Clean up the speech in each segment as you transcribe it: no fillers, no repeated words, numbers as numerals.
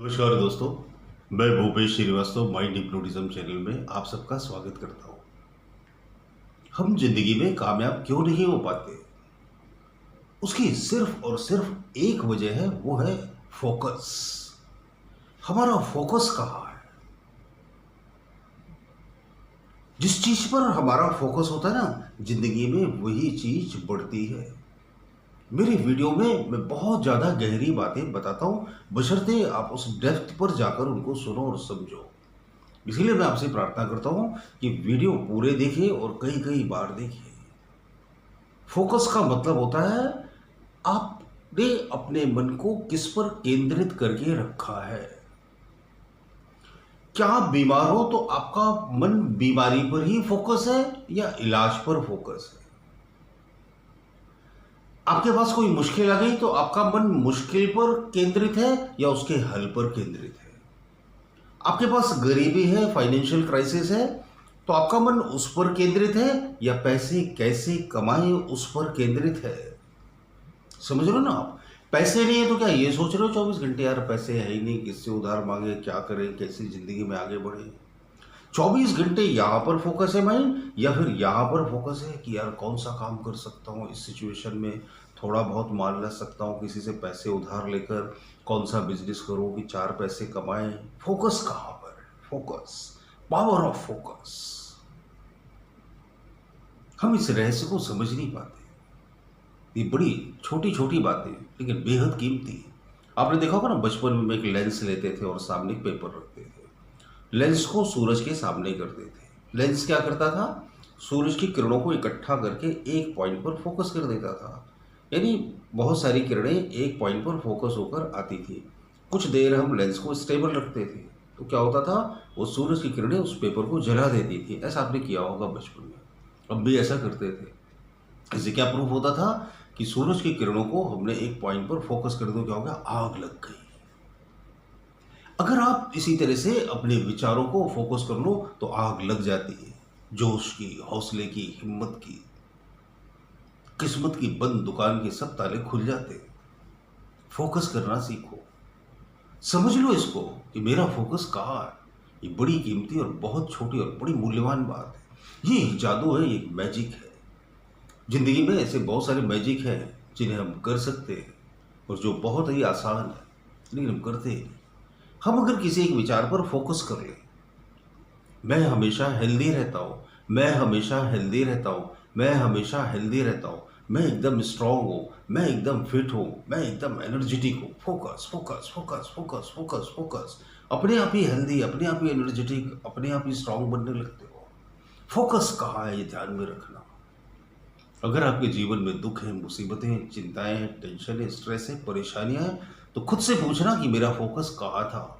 नमस्कार दोस्तों, मैं Bhupesh Shrivastava mind hypnotism channel में आप सबका स्वागत करता हूँ। हम जिंदगी में कामयाब क्यों नहीं हो पाते? उसकी सिर्फ और सिर्फ एक वजह है, वो है फोकस। हमारा फोकस कहाँ है? जिस चीज पर हमारा फोकस होता है ना, जिंदगी में वही चीज बढ़ती है। मेरी वीडियो में मैं बहुत ज़्यादा गहरी बातें बताता हूँ, बशर्ते आप उस डेप्थ पर जाकर उनको सुनो और समझो। इसीलिए मैं आपसे प्रार्थना करता हूँ कि वीडियो पूरे देखिए और कई कई बार देखिए। फोकस का मतलब होता है आपने अपने मन को किस पर केंद्रित करके रखा है। क्या आप बीमार हो तो आपका मन बीमारी पर ही फोकस है या इलाज पर फोकस है? आपके पास कोई मुश्किल आ गई तो आपका मन मुश्किल पर केंद्रित है या उसके हल पर केंद्रित है? आपके पास गरीबी है, फाइनेंशियल क्राइसिस है, तो आपका मन उस पर केंद्रित है या पैसे कैसे कमाएं उस पर केंद्रित है? समझ रहे हो ना आप? पैसे नहीं है तो क्या ये सोच रहे हो 24 घंटे यार पैसे है ही नहीं, किससे उधार मांगे, क्या करें, कैसी जिंदगी में आगे बढ़े? 24 घंटे यहाँ पर फोकस है माइंड, या फिर यहाँ पर फोकस है कि यार कौन सा काम कर सकता हूँ इस सिचुएशन में, थोड़ा बहुत माल ला सकता हूँ किसी से पैसे उधार लेकर, कौन सा बिजनेस करूँ कि 4 पैसे कमाएं? फोकस कहाँ पर है? Focus, power of focus. हम इस रहस्य को समझ नहीं पाते। ये बड़ी छोटी छोटी बातें लेकिन बेहद कीमती। आपने देखा होगा ना, बचपन में एक लेंस लेते थे और सामने एक पेपर रखते थे। लेंस को सूरज के सामने करते थे। लेंस क्या करता था? सूरज की किरणों को इकट्ठा करके एक पॉइंट पर फोकस कर देता था। यानी बहुत सारी किरणें एक पॉइंट पर फोकस होकर आती थी। कुछ देर हम लेंस को स्टेबल रखते थे तो क्या होता था, वो सूरज की किरणें उस पेपर को जला देती थी। ऐसा आपने किया होगा बचपन में, अब भी ऐसा करते थे। इससे क्या प्रूफ होता था कि सूरज की किरणों को हमने एक पॉइंट पर फोकस कर दो, क्या हो गया? आग लग गई। अगर आप इसी तरह से अपने विचारों को फोकस कर लो तो आग लग जाती है। जोश की, हौसले की, हिम्मत की, किस्मत की बंद दुकान के सब ताले खुल जाते हैं। फोकस करना सीखो। समझ लो इसको कि मेरा फोकस कहाँ है। ये बड़ी कीमती और बहुत छोटी और बड़ी मूल्यवान बात है। ये एक जादू है, ये एक मैजिक है। जिंदगी में ऐसे बहुत सारे मैजिक हैं जिन्हें हम कर सकते हैं और जो बहुत ही आसान है, लेकिन हम करते ही नहीं। हम अगर किसी एक विचार पर फोकस कर लें, मैं हमेशा हेल्दी रहता हूँ, मैं हमेशा हेल्दी रहता हूँ, मैं हमेशा हेल्दी रहता हूँ, मैं एकदम स्ट्रांग हूँ, मैं एकदम फिट हूँ, मैं एकदम एनर्जेटिक हूँ। Focus focus focus focus focus focus. अपने आप ही हेल्दी, अपने आप ही एनर्जेटिक, अपने आप ही स्ट्रांग बनने लगते हो। फोकस कहाँ है, ये ध्यान में रखना। अगर आपके जीवन में दुख है, मुसीबतें, चिंताएं हैं, टेंशन है, स्ट्रेस है, परेशानियां हैं, तो खुद से पूछना कि मेरा फोकस कहाँ था।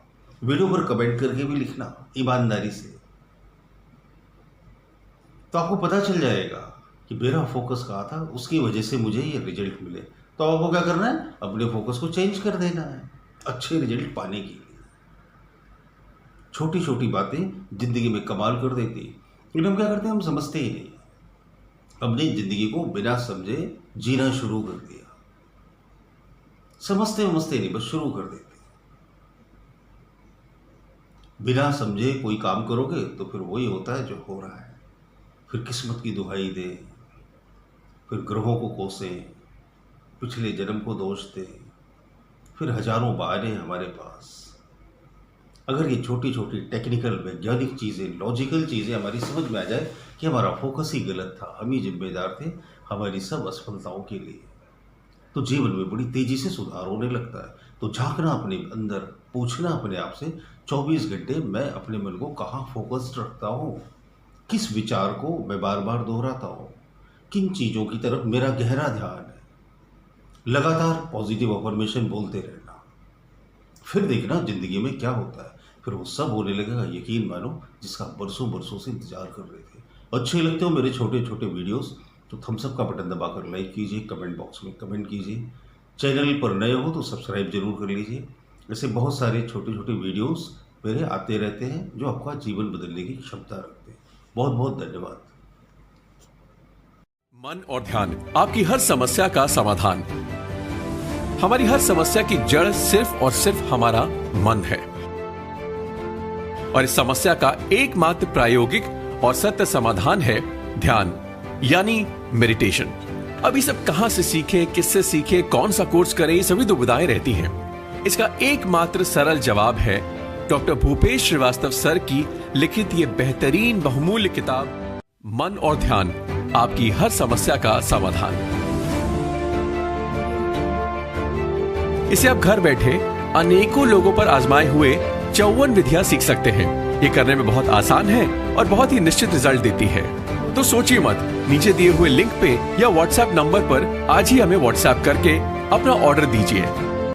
वीडियो पर कमेंट करके भी लिखना ईमानदारी से, तो आपको पता चल जाएगा कि मेरा फोकस कहाँ था, उसकी वजह से मुझे ये रिजल्ट मिले। तो आपको क्या करना है? अपने फोकस को चेंज कर देना है अच्छे रिजल्ट पाने के लिए। छोटी छोटी बातें जिंदगी में कमाल कर देती, लेकिन हम क्या करते हैं, हम समझते ही नहीं। हमने जिंदगी को बिना समझे जीना शुरू कर दिया। समझते समझते नहीं, बस शुरू कर देते। बिना समझे कोई काम करोगे तो फिर वही होता है जो हो रहा है। फिर किस्मत की दुहाई दे, फिर ग्रहों को कोसे, पिछले जन्म को दोष दे, फिर हजारों बहाने हमारे पास। अगर ये छोटी छोटी टेक्निकल, वैज्ञानिक चीज़ें, लॉजिकल चीज़ें हमारी समझ में आ जाए कि हमारा फोकस ही गलत था, हम ही जिम्मेदार थे हमारी सब असफलताओं के लिए, तो जीवन में बड़ी तेजी से सुधार होने लगता है। तो झांकना अपने अंदर, पूछना अपने आप से 24 घंटे मैं अपने मन को कहाँ फोकस्ड रखता हूँ, किस विचार को मैं बार बार दोहराता हूँ, किन चीज़ों की तरफ मेरा गहरा ध्यान है। लगातार पॉजिटिव अफर्मेशन बोलते रहना, फिर देखना जिंदगी में क्या होता है। फिर वो सब होने लगेगा, यकीन मानो, जिसका बरसों बरसों से इंतजार कर रहे थे। अच्छे लगते हो मेरे छोटे छोटे वीडियोस तो थम्स अप का बटन दबाकर लाइक कीजिए, कमेंट बॉक्स में कमेंट कीजिए। चैनल पर नए हो तो सब्सक्राइब जरूर कर लीजिए। ऐसे बहुत सारे छोटे छोटे वीडियोस मेरे आते रहते हैं जो आपका जीवन बदलने की क्षमता रखते हैं। बहुत बहुत धन्यवाद। मन और ध्यान आपकी हर समस्या का समाधान। हमारी हर समस्या की जड़ सिर्फ और सिर्फ हमारा मन है। और इस समस्या का एकमात्र प्रायोगिक और सत्य समाधान है ध्यान, यानी मेडिटेशन। अब ये सब कहां से सीखे, किससे सीखे, कौन सा कोर्स करें, ये सभी दुविधाएं रहती हैं। इसका एकमात्र सरल जवाब है डॉक्टर भूपेश श्रीवास्तव सर की लिखित ये बेहतरीन बहुमूल्य किताब मन और ध्यान, आपकी हर समस्या का समाधान। इसे आप घर बैठे अनेकों लोगों पर आजमाए हुए 54 विधियां सीख सकते हैं। ये करने में बहुत आसान है और बहुत ही निश्चित रिजल्ट देती है। तो सोचिए मत, नीचे दिए हुए लिंक पे या व्हाट्सएप नंबर पर आज ही हमें व्हाट्सएप करके अपना ऑर्डर दीजिए।